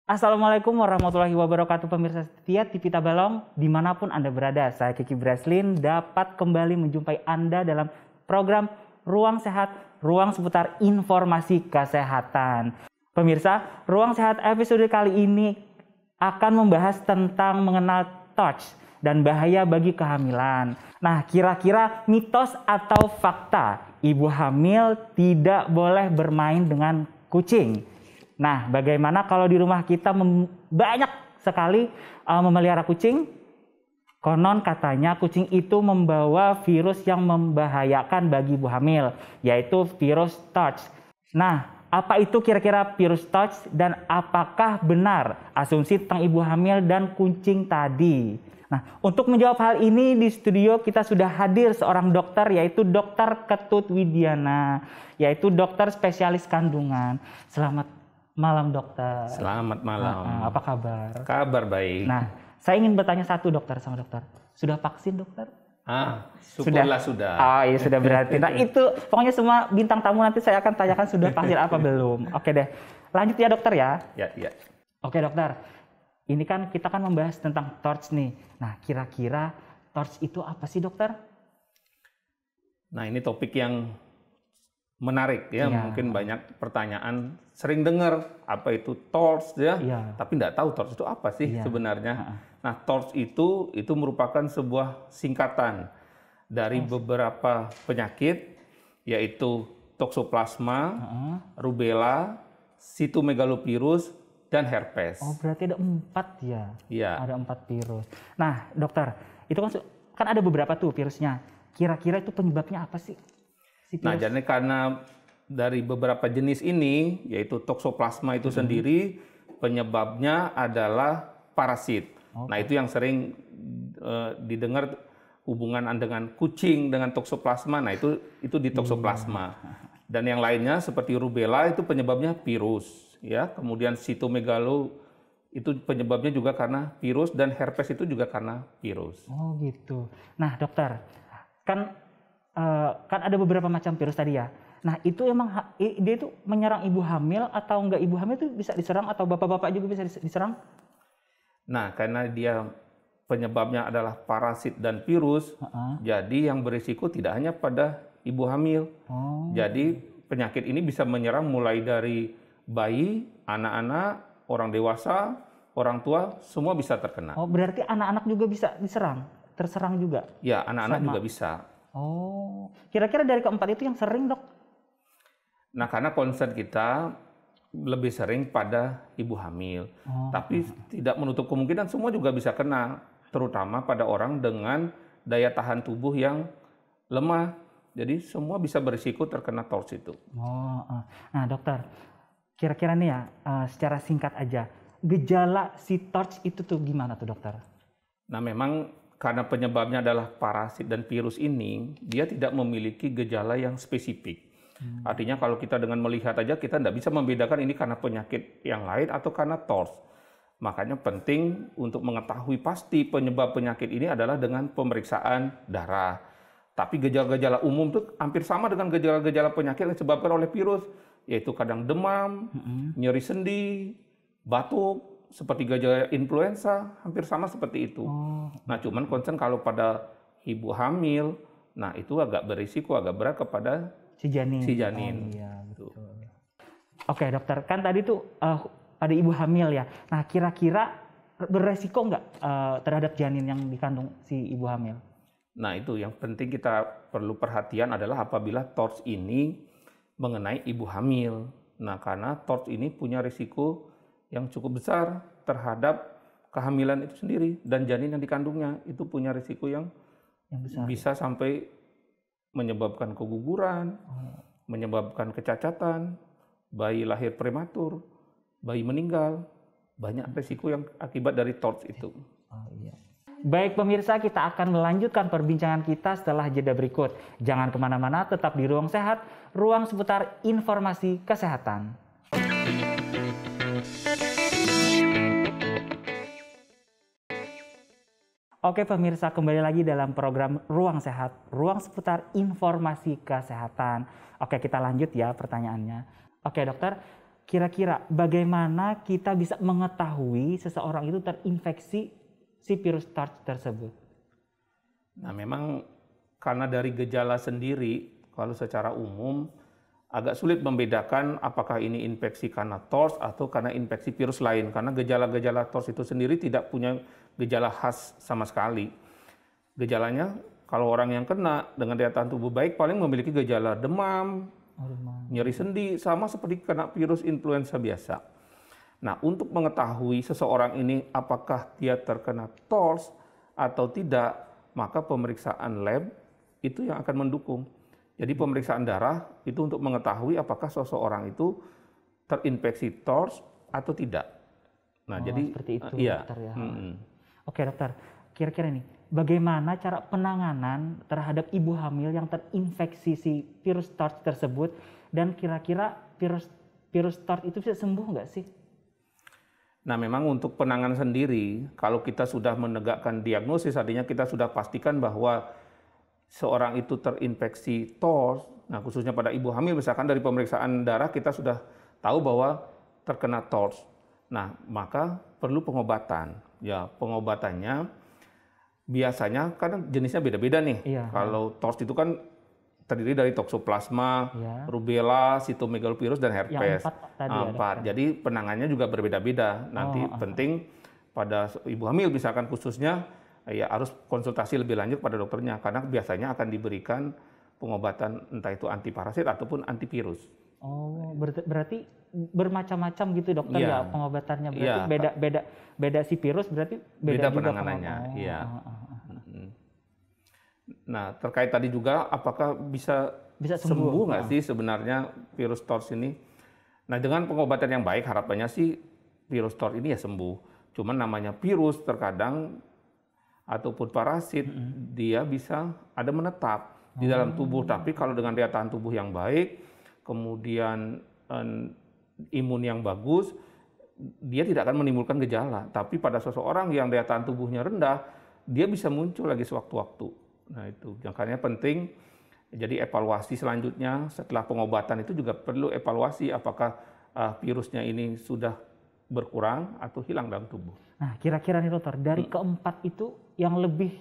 Assalamualaikum warahmatullahi wabarakatuh pemirsa setia TV Tabalong dimanapun Anda berada. Saya Kiki Breslin dapat kembali menjumpai Anda dalam program Ruang Sehat, ruang seputar informasi kesehatan. Pemirsa, Ruang Sehat episode kali ini akan membahas tentang mengenal TORCH dan bahaya bagi kehamilan. Nah, kira-kira mitos atau fakta ibu hamil tidak boleh bermain dengan kucing? Nah, bagaimana kalau di rumah kita banyak sekali memelihara kucing? Konon katanya kucing itu membawa virus yang membahayakan bagi ibu hamil, yaitu virus TORCH. Nah, apa itu kira-kira virus TORCH dan apakah benar asumsi tentang ibu hamil dan kucing tadi? Nah, untuk menjawab hal ini di studio kita sudah hadir seorang dokter, yaitu Dr. Ketut Widiana, yaitu dokter spesialis kandungan. Selamat malam dokter. Selamat malam. Apa kabar? Kabar baik. Nah, saya ingin bertanya satu dokter sama dokter. Sudah vaksin dokter? Syukurlah sudah. Oh iya sudah berarti. Nah itu pokoknya semua bintang tamu nanti saya akan tanyakan sudah vaksin apa belum. Oke deh. Lanjut ya dokter ya. Ya. Oke dokter. Ini kan kita kan membahas tentang TORCH nih. Nah kira-kira TORCH itu apa sih dokter? Nah ini topik yang menarik ya. Iya. Mungkin banyak pertanyaan, sering dengar apa itu TORCH ya. Iya. Tapi nggak tahu TORCH itu apa sih sebenarnya. Nah TORCH itu merupakan sebuah singkatan dari beberapa penyakit, yaitu toksoplasma, rubella, sitomegalovirus, dan herpes. Oh berarti ada 4 ya? Iya. Ada 4 virus. Nah dokter, itu kan ada beberapa tuh virusnya. Kira-kira itu penyebabnya apa sih? Nah, jadi karena dari beberapa jenis ini, yaitu toksoplasma itu sendiri, penyebabnya adalah parasit. Nah, itu yang sering didengar hubungan dengan kucing dengan toksoplasma. Nah, itu di toksoplasma. Dan yang lainnya seperti rubella itu penyebabnya virus, ya. Kemudian sitomegalo itu penyebabnya juga karena virus dan herpes itu juga karena virus. Oh, gitu. Nah, dokter, kan ada beberapa macam virus tadi ya. Nah itu emang dia itu menyerang ibu hamil atau enggak ibu hamil itu bisa diserang atau bapak-bapak juga bisa diserang? Nah karena dia penyebabnya adalah parasit dan virus, jadi yang berisiko tidak hanya pada ibu hamil. Jadi penyakit ini bisa menyerang mulai dari bayi, anak-anak, orang dewasa, orang tua, semua bisa terkena. Oh berarti anak-anak juga bisa terserang juga? Ya anak-anak juga bisa. Oh, kira-kira dari keempat itu yang sering dok? Nah, karena concern kita lebih sering pada ibu hamil. Tapi tidak menutup kemungkinan semua juga bisa kena. Terutama pada orang dengan daya tahan tubuh yang lemah. Jadi semua bisa berisiko terkena TORCH itu. Nah dokter, kira-kira nih ya, secara singkat aja, gejala si TORCH itu tuh gimana tuh dokter? Nah memang karena penyebabnya adalah parasit dan virus ini, dia tidak memiliki gejala yang spesifik. Artinya kalau kita dengan melihat aja, kita tidak bisa membedakan ini karena penyakit yang lain atau karena TORCH. Makanya penting untuk mengetahui pasti penyebab penyakit ini adalah dengan pemeriksaan darah. Tapi gejala-gejala umum itu hampir sama dengan gejala-gejala penyakit yang disebabkan oleh virus, yaitu kadang demam, nyeri sendi, batuk, seperti gejala influenza, hampir sama seperti itu. Nah, cuman concern kalau pada ibu hamil, nah itu agak berisiko, agak berat kepada si janin. Oh, iya, betul. Oke dokter, kan tadi tuh pada ibu hamil ya. Nah kira-kira beresiko nggak terhadap janin yang dikandung si ibu hamil? Nah itu yang penting kita perlu perhatian adalah apabila TORCH ini mengenai ibu hamil. Nah karena TORCH ini punya risiko yang cukup besar terhadap kehamilan itu sendiri dan janin yang dikandungnya itu punya risiko yang besar, bisa sampai menyebabkan keguguran, menyebabkan kecacatan, bayi lahir prematur, bayi meninggal, banyak risiko yang akibat dari TORCH itu. Baik pemirsa, kita akan melanjutkan perbincangan kita setelah jeda berikut. Jangan kemana-mana, tetap di Ruang Sehat, ruang seputar informasi kesehatan. Oke pemirsa, kembali lagi dalam program Ruang Sehat, ruang seputar informasi kesehatan. Oke, kita lanjut ya pertanyaannya. Oke dokter, kira-kira bagaimana kita bisa mengetahui seseorang itu terinfeksi si virus TARS tersebut? Nah, memang karena dari gejala sendiri, kalau secara umum agak sulit membedakan apakah ini infeksi karena TORS atau karena infeksi virus lain. Karena gejala-gejala TORS itu sendiri tidak punya gejala khas sama sekali. Gejalanya, kalau orang yang kena dengan daya tahan tubuh baik paling memiliki gejala demam, nyeri sendi, sama seperti kena virus influenza biasa. Nah, untuk mengetahui seseorang ini apakah dia terkena TORS atau tidak, maka pemeriksaan lab itu yang akan mendukung. Jadi pemeriksaan darah itu untuk mengetahui apakah seseorang itu terinfeksi TORS atau tidak. Nah, jadi seperti itu, iya. dokter ya. Oke dokter, kira-kira nih, bagaimana cara penanganan terhadap ibu hamil yang terinfeksi si virus TORS tersebut, dan kira-kira virus TORS itu bisa sembuh nggak sih? Nah, memang untuk penanganan sendiri, kalau kita sudah menegakkan diagnosis, artinya kita sudah pastikan bahwa seorang itu terinfeksi TORS, nah khususnya pada ibu hamil, misalkan dari pemeriksaan darah kita sudah tahu bahwa terkena TORS. Nah, maka perlu pengobatan. Ya, pengobatannya biasanya kan jenisnya beda-beda nih. Iya. Kalau TORS itu kan terdiri dari toksoplasma, rubella, sitomegalovirus, dan herpes. Yang 4 tadi ya, 4. Jadi penanganannya juga berbeda-beda. Nanti penting pada ibu hamil misalkan khususnya ya harus konsultasi lebih lanjut pada dokternya, karena biasanya akan diberikan pengobatan entah itu antiparasit ataupun antivirus. Oh, berarti bermacam-macam gitu dokter ya pengobatannya, berarti beda si virus berarti beda juga penanganannya. Iya. Nah, terkait tadi juga apakah bisa sembuh nggak sih sebenarnya virus TORS ini? Nah, dengan pengobatan yang baik harapannya sih virus TORS ini ya sembuh. Cuman namanya virus terkadang ataupun parasit dia bisa ada menetap di dalam tubuh. Tapi kalau dengan daya tahan tubuh yang baik, kemudian imun yang bagus, dia tidak akan menimbulkan gejala. Tapi pada seseorang yang daya tahan tubuhnya rendah, dia bisa muncul lagi sewaktu-waktu. Nah, itu makanya penting. Jadi evaluasi selanjutnya setelah pengobatan itu juga perlu evaluasi apakah virusnya ini sudah berkurang atau hilang dalam tubuh. Nah, kira-kira nih dokter, dari keempat itu yang lebih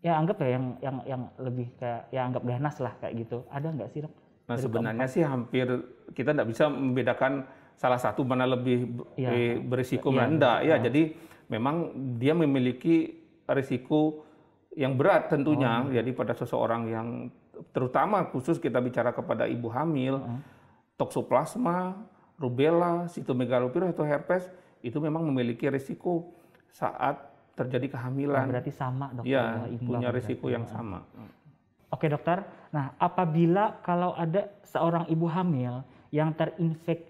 ya anggap ya yang lebih kayak ya anggap ganas lah kayak gitu. Ada nggak sih dok? Nah, sebenarnya sih hampir kita nggak bisa membedakan salah satu mana lebih berisiko mana enggak. Ya, jadi memang dia memiliki risiko yang berat tentunya. Jadi pada seseorang yang terutama khusus kita bicara kepada ibu hamil, toksoplasma, rubella, sitomegalovirus atau herpes itu memang memiliki risiko saat terjadi kehamilan. Berarti sama dokter. Ya, punya risiko yang sama. Oke dokter, nah apabila kalau ada seorang ibu hamil yang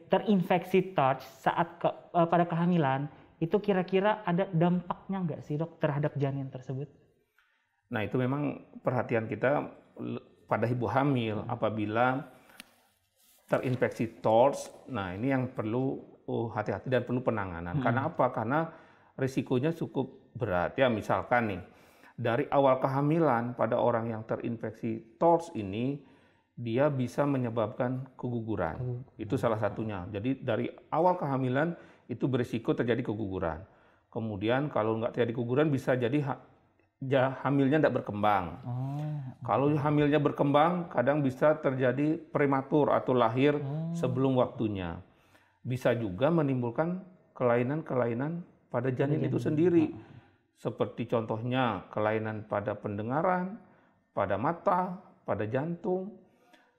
terinfeksi TORS saat pada kehamilan, itu kira-kira ada dampaknya nggak sih dok terhadap janin tersebut? Nah, itu memang perhatian kita pada ibu hamil apabila terinfeksi TORS. Nah, ini yang perlu hati-hati dan perlu penanganan. Karena apa? Karena risikonya cukup berat. Ya, misalkan nih, dari awal kehamilan pada orang yang terinfeksi TORS ini, dia bisa menyebabkan keguguran. Itu salah satunya. Jadi dari awal kehamilan itu berisiko terjadi keguguran. Kemudian kalau nggak terjadi keguguran bisa jadi hamilnya tidak berkembang. Kalau hamilnya berkembang, kadang bisa terjadi prematur atau lahir sebelum waktunya. Bisa juga menimbulkan kelainan-kelainan pada janin itu sendiri. Seperti contohnya kelainan pada pendengaran, pada mata, pada jantung,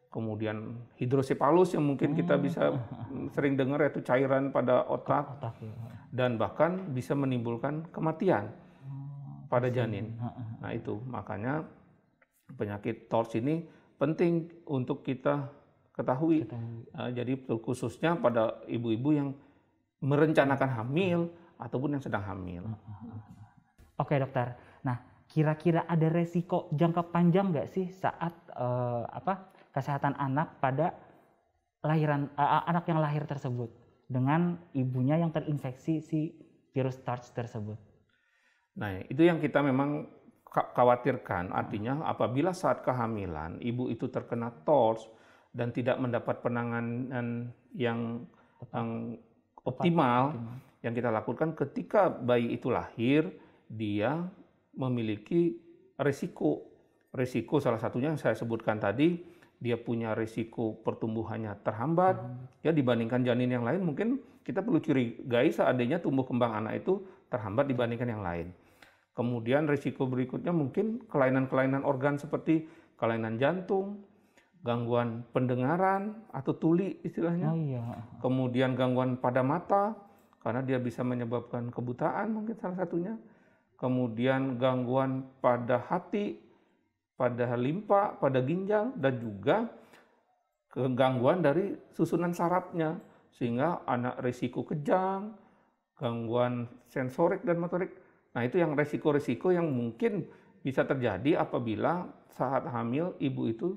kemudian hidrosepalus yang mungkin kita bisa sering dengar, yaitu cairan pada otak, dan bahkan bisa menimbulkan kematian pada janin. Nah, itu makanya penyakit TORS ini penting untuk kita ketahui. Jadi khususnya pada ibu-ibu yang merencanakan hamil ataupun yang sedang hamil. Oke dokter. Nah, kira-kira ada resiko jangka panjang nggak sih saat kesehatan anak pada anak yang lahir tersebut dengan ibunya yang terinfeksi si virus TORS tersebut? Nah, itu yang kita memang khawatirkan. Artinya apabila saat kehamilan ibu itu terkena TORS dan tidak mendapat penanganan yang optimal, yang kita lakukan ketika bayi itu lahir, dia memiliki risiko. Risiko salah satunya yang saya sebutkan tadi, dia punya risiko pertumbuhannya terhambat, ya dibandingkan janin yang lain mungkin kita perlu curigai seandainya tumbuh kembang anak itu terhambat dibandingkan yang lain. Kemudian risiko berikutnya mungkin kelainan-kelainan organ seperti kelainan jantung, gangguan pendengaran atau tuli istilahnya. Kemudian gangguan pada mata, karena dia bisa menyebabkan kebutaan mungkin salah satunya. Kemudian gangguan pada hati, pada limpa, pada ginjal, dan juga gangguan dari susunan sarafnya. Sehingga anak risiko kejang, gangguan sensorik dan motorik. Nah, itu yang resiko-resiko yang mungkin bisa terjadi apabila saat hamil ibu itu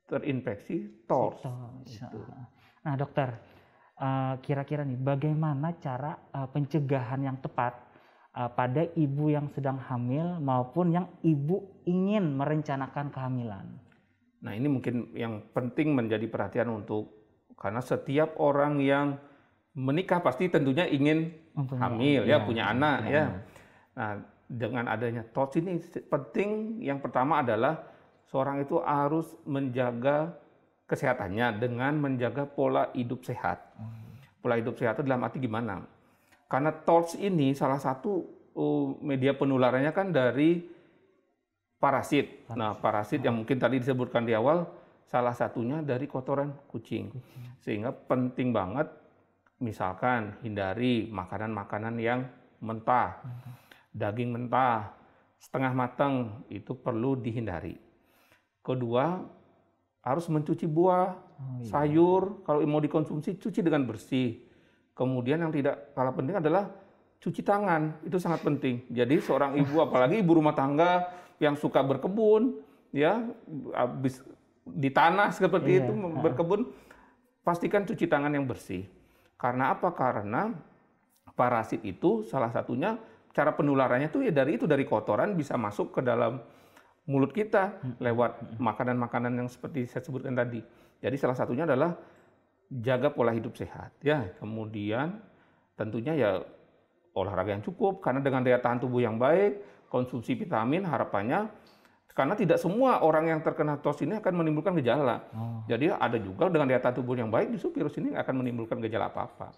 terinfeksi TORS. Nah, dokter, kira-kira nih bagaimana cara pencegahan yang tepat pada ibu yang sedang hamil maupun yang ibu ingin merencanakan kehamilan? Nah, ini mungkin yang penting menjadi perhatian karena setiap orang yang menikah pasti tentunya ingin hamil, punya anak, ya. Nah, dengan adanya TORS ini penting, yang pertama adalah seorang itu harus menjaga kesehatannya dengan menjaga pola hidup sehat. Pola hidup sehat itu dalam arti gimana? Karena TORS ini salah satu media penularannya kan dari parasit. Nah, parasit yang mungkin tadi disebutkan di awal, salah satunya dari kotoran kucing. Sehingga penting banget, misalkan hindari makanan-makanan yang mentah. Daging mentah, setengah matang, itu perlu dihindari. Kedua, harus mencuci buah, sayur, kalau mau dikonsumsi, cuci dengan bersih. Kemudian yang tidak kalah penting adalah cuci tangan, itu sangat penting. Jadi seorang ibu, apalagi ibu rumah tangga yang suka berkebun, ya, habis di tanah seperti itu, berkebun, pastikan cuci tangan yang bersih. Karena apa? Karena parasit itu salah satunya cara penularannya itu ya dari kotoran bisa masuk ke dalam mulut kita lewat makanan-makanan yang seperti saya sebutkan tadi. Jadi salah satunya adalah jaga pola hidup sehat, ya. Kemudian tentunya ya olahraga yang cukup, karena dengan daya tahan tubuh yang baik, konsumsi vitamin, harapannya karena tidak semua orang yang terkena TORS ini akan menimbulkan gejala. Jadi ada juga dengan daya tahan tubuh yang baik justru virus ini akan menimbulkan gejala apa-apa.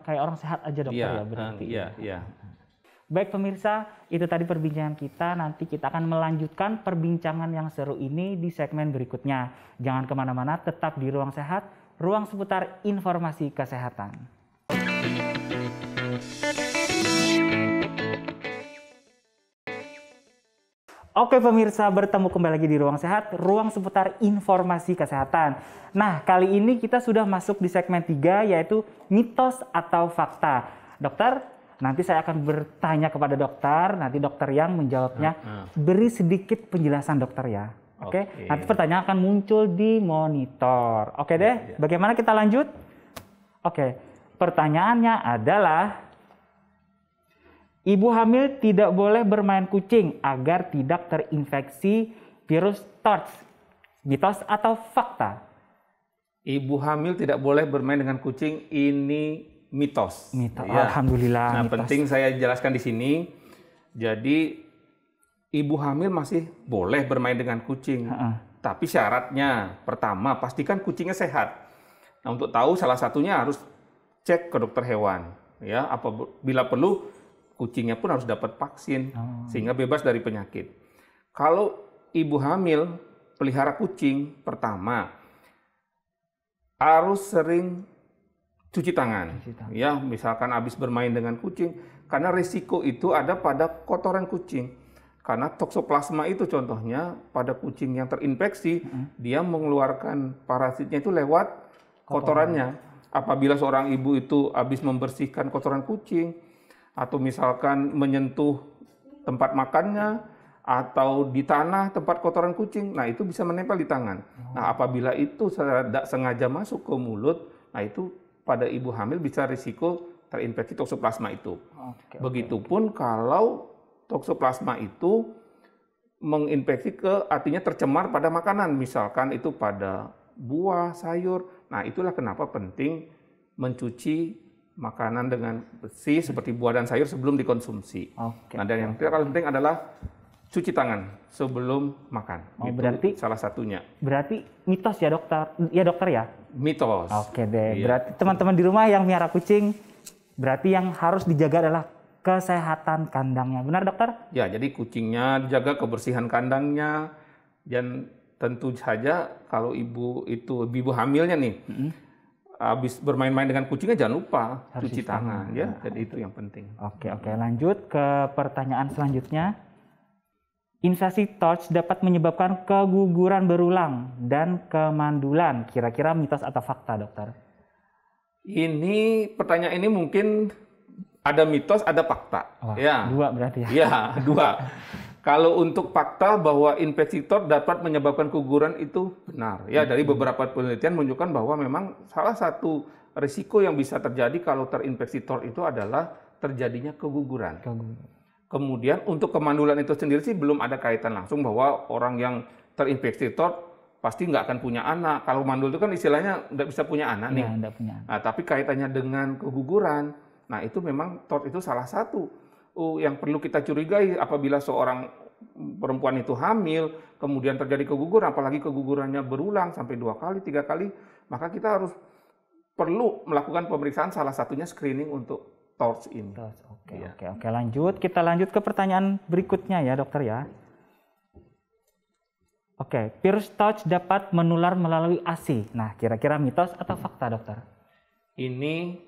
Kayak orang sehat aja, dokter, ya berarti. Iya. Baik pemirsa, itu tadi perbincangan kita. Nanti kita akan melanjutkan perbincangan yang seru ini di segmen berikutnya. Jangan kemana-mana, tetap di Ruang Sehat, ruang seputar informasi kesehatan. Oke pemirsa, bertemu kembali lagi di Ruang Sehat, ruang seputar informasi kesehatan. Nah, kali ini kita sudah masuk di segmen 3, yaitu mitos atau fakta. Dokter, nanti saya akan bertanya kepada dokter, nanti dokter yang menjawabnya. Beri sedikit penjelasan dokter ya. Oke. Nanti pertanyaan akan muncul di monitor. Oke deh, bagaimana kita lanjut? Oke, pertanyaannya adalah, ibu hamil tidak boleh bermain kucing agar tidak terinfeksi virus TORS. Mitos atau fakta? Ibu hamil tidak boleh bermain dengan kucing, ini mitos. Ya. Alhamdulillah. Nah, mitos. Penting saya jelaskan di sini. Jadi ibu hamil masih boleh bermain dengan kucing. Tapi syaratnya, pertama pastikan kucingnya sehat. Nah, untuk tahu salah satunya harus cek ke dokter hewan. Ya, apabila perlu kucingnya pun harus dapat vaksin sehingga bebas dari penyakit. Kalau ibu hamil pelihara kucing, pertama harus sering cuci tangan. Ya, misalkan habis bermain dengan kucing, karena risiko itu ada pada kotoran kucing. Karena toksoplasma itu contohnya pada kucing yang terinfeksi, dia mengeluarkan parasitnya itu lewat kotorannya. Apabila seorang ibu itu habis membersihkan kotoran kucing, atau misalkan menyentuh tempat makannya, atau di tanah tempat kotoran kucing, nah itu bisa menempel di tangan. Nah, apabila itu tidak sengaja masuk ke mulut, nah itu pada ibu hamil bisa risiko terinfeksi toksoplasma itu. Oke, Begitupun kalau toksoplasma itu menginfeksi artinya tercemar pada makanan, misalkan itu pada buah, sayur. Nah, itulah kenapa penting mencuci makanan dengan bersih seperti buah dan sayur sebelum dikonsumsi. Nah, dan yang paling penting adalah cuci tangan sebelum makan. Itu berarti salah satunya. Berarti mitos ya dokter? Ya dokter ya? Mitos. Oke deh. Iya. Berarti teman-teman di rumah yang miara kucing, berarti yang harus dijaga adalah kesehatan kandangnya. Benar dokter? Ya, jadi kucingnya dijaga kebersihan kandangnya, dan tentu saja kalau ibu hamilnya nih, habis bermain-main dengan kucingnya jangan lupa harus cuci tangan ya. Jadi itu yang penting. Oke, lanjut ke pertanyaan selanjutnya. Invasi torch dapat menyebabkan keguguran berulang dan kemandulan. Kira-kira mitos atau fakta, dokter? Ini pertanyaan ini mungkin ada mitos, ada fakta. Wah, ya. Dua berarti ya? Ya, dua. Kalau untuk fakta bahwa infeksi torch dapat menyebabkan keguguran itu benar. Ya, dari beberapa penelitian menunjukkan bahwa memang salah satu risiko yang bisa terjadi kalau terinfeksi torch itu adalah terjadinya keguguran. Kemudian untuk kemandulan itu sendiri sih belum ada kaitan langsung bahwa orang yang terinfeksi torch pasti nggak akan punya anak. Kalau mandul itu kan istilahnya nggak bisa punya anak nih. Nggak punya. Nah, tapi kaitannya dengan keguguran, nah itu memang torch itu salah satu yang perlu kita curigai apabila seorang perempuan itu hamil, kemudian terjadi keguguran, apalagi kegugurannya berulang sampai 2 kali, 3 kali, maka kita perlu melakukan pemeriksaan, salah satunya screening untuk torch ini. Oke, lanjut. Kita lanjut ke pertanyaan berikutnya ya dokter ya. Oke, virus torch dapat menular melalui ASI. Nah, kira-kira mitos atau fakta dokter? Ini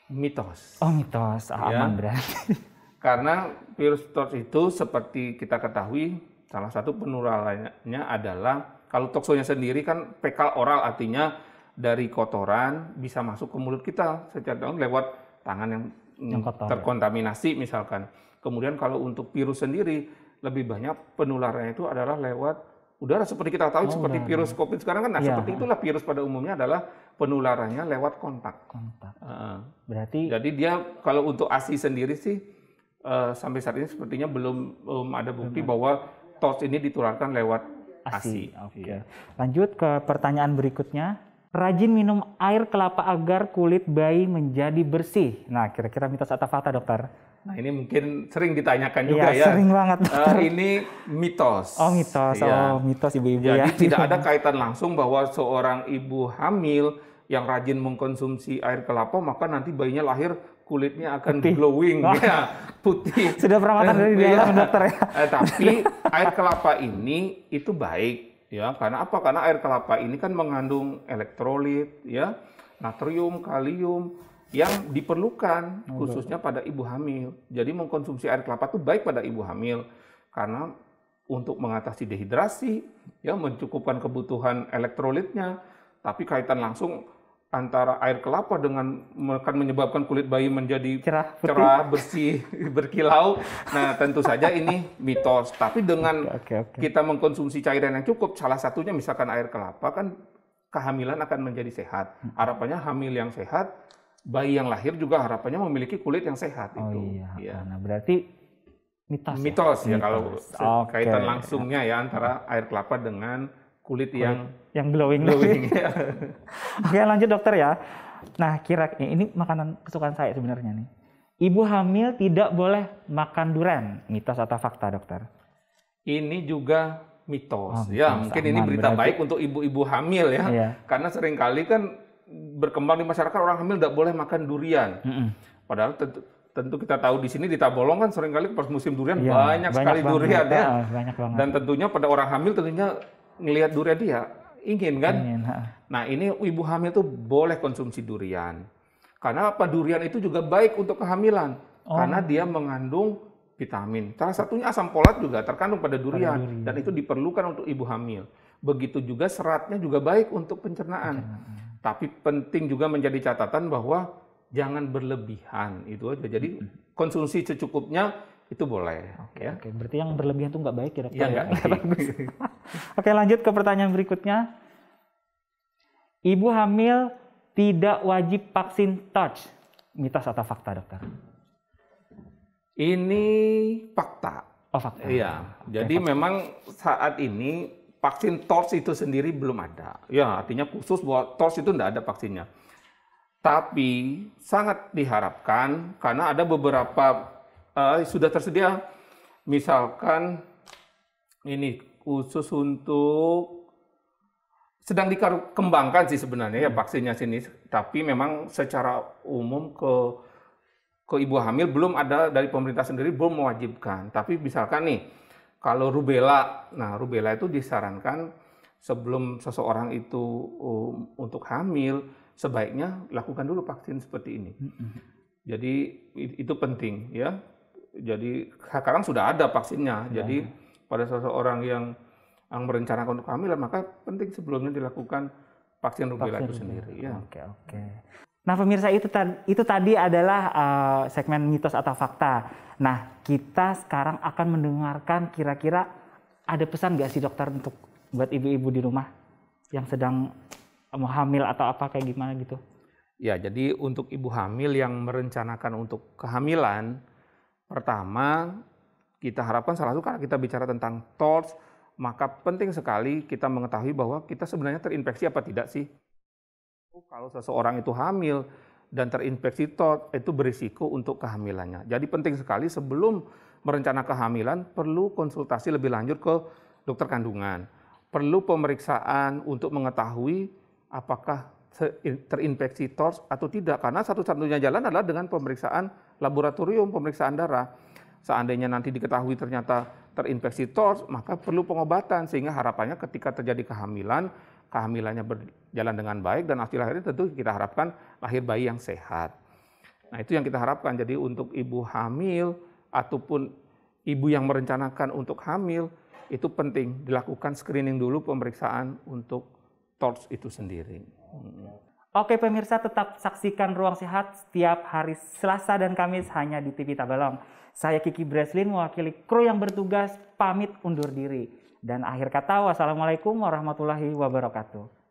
mitos. Oh, mitos. Aman berarti. Karena virus torch itu seperti kita ketahui, salah satu penularannya adalah, kalau toksonya sendiri kan fekal oral, artinya dari kotoran bisa masuk ke mulut kita secara lewat tangan yang kotor, terkontaminasi misalkan. Kemudian kalau untuk virus sendiri, lebih banyak penularannya itu adalah lewat udara, seperti kita tahu seperti virus COVID sekarang kan. Nah, seperti itulah virus pada umumnya adalah penularannya lewat kontak. Berarti jadi dia kalau untuk ASI sendiri sih sampai saat ini sepertinya belum ada bukti bahwa torch ini ditularkan lewat ASI. Oke. Lanjut ke pertanyaan berikutnya. Rajin minum air kelapa agar kulit bayi menjadi bersih. Nah, kira-kira mitos atau fakta, dokter? Nah, ini mungkin sering ditanyakan juga ya. Sering banget. Ini mitos. Oh, mitos. Ya. Oh, mitos ibu-ibu ya. Jadi tidak ada kaitan langsung bahwa seorang ibu hamil yang rajin mengkonsumsi air kelapa maka nanti bayinya lahir kulitnya akan putih, glowing, ya, putih. Sudah perawatan dari dalam dokter ya. Tapi air kelapa ini itu baik, ya, karena apa? Karena air kelapa ini kan mengandung elektrolit, ya, natrium, kalium yang diperlukan khususnya pada ibu hamil. Jadi mengkonsumsi air kelapa itu baik pada ibu hamil karena untuk mengatasi dehidrasi, ya, mencukupkan kebutuhan elektrolitnya. Tapi kaitan langsung antara air kelapa dengan akan menyebabkan kulit bayi menjadi cerah, bersih, berkilau. Nah, tentu saja ini mitos. Tapi dengan kita mengkonsumsi cairan yang cukup, salah satunya misalkan air kelapa, kan kehamilan akan menjadi sehat. Harapannya hamil yang sehat, bayi yang lahir juga harapannya memiliki kulit yang sehat. Nah, berarti mitos ya kalau kaitan langsungnya ya antara air kelapa dengan kulit yang glowing. Ya. Oke, lanjut dokter ya. Nah, ini makanan kesukaan saya sebenarnya nih. Ibu hamil tidak boleh makan durian. Mitos atau fakta, dokter? Ini juga mitos. Ya, mungkin ini berita baik untuk ibu-ibu hamil ya. Iya. Karena seringkali kan berkembang di masyarakat orang hamil tidak boleh makan durian. Padahal tentu kita tahu di sini di Tabolong kan seringkali pas musim durian banyak sekali durian ya. Banyak banget. Dan tentunya pada orang hamil tentunya ngelihat durian dia ingin kan. Nah, ini ibu hamil tuh boleh konsumsi durian. Karena apa? Durian itu juga baik untuk kehamilan. Karena dia mengandung vitamin. Salah satunya asam folat juga terkandung pada durian. Dan itu diperlukan untuk ibu hamil. Begitu juga seratnya juga baik untuk pencernaan. Tapi penting juga menjadi catatan bahwa jangan berlebihan, itu aja. Jadi konsumsi secukupnya itu boleh. Oke. Berarti yang berlebihan itu nggak baik ya, dokter? Iya, nggak bagus. Oke, lanjut ke pertanyaan berikutnya. Ibu hamil tidak wajib vaksin torch. mitos atau fakta, dokter? Ini fakta. Oh, fakta. Iya. Jadi fakta. memang saat ini vaksin TORS itu sendiri belum ada. Ya, artinya khusus buat TORS itu tidak ada vaksinnya. Tapi sangat diharapkan karena ada beberapa sudah tersedia. Misalkan ini khusus untuk sedang dikembangkan sih sebenarnya ya vaksinnya sini. Tapi memang secara umum ke ibu hamil belum ada, dari pemerintah sendiri belum mewajibkan. Tapi misalkan nih, kalau rubella, nah rubella itu disarankan sebelum seseorang itu untuk hamil, sebaiknya lakukan dulu vaksin seperti ini. Jadi itu penting ya. Jadi sekarang sudah ada vaksinnya. Jadi pada seseorang yang merencanakan untuk kehamilan, maka penting sebelumnya dilakukan vaksin rubella itu sendiri. Ya. Oke. Nah pemirsa, itu tadi adalah segmen mitos atau fakta. Nah kita sekarang akan mendengarkan kira-kira ada pesan nggak sih dokter untuk buat ibu-ibu di rumah yang sedang mau hamil atau apa kayak gimana gitu? Ya, jadi untuk ibu hamil yang merencanakan untuk kehamilan, pertama kita harapkan selalu kalau kita bicara tentang TORS, maka penting sekali kita mengetahui bahwa kita sebenarnya terinfeksi apa tidak sih. Kalau seseorang itu hamil dan terinfeksi TORS, itu berisiko untuk kehamilannya. Jadi penting sekali sebelum merencanakan kehamilan perlu konsultasi lebih lanjut ke dokter kandungan. Perlu pemeriksaan untuk mengetahui apakah terinfeksi TORS atau tidak. Karena satu-satunya jalan adalah dengan pemeriksaan laboratorium, pemeriksaan darah. Seandainya nanti diketahui ternyata terinfeksi TORS, maka perlu pengobatan. Sehingga harapannya ketika terjadi kehamilannya berjalan dengan baik dan hasil lahirnya tentu kita harapkan lahir bayi yang sehat. Nah itu yang kita harapkan. Jadi untuk ibu hamil ataupun ibu yang merencanakan untuk hamil, itu penting dilakukan screening dulu, pemeriksaan untuk TORS itu sendiri. Oke pemirsa, tetap saksikan Ruang Sehat setiap hari Selasa dan Kamis hanya di TV Tabelong. Saya Kiki Breslin mewakili kru yang bertugas pamit undur diri. Dan akhir kata, wassalamualaikum warahmatullahi wabarakatuh.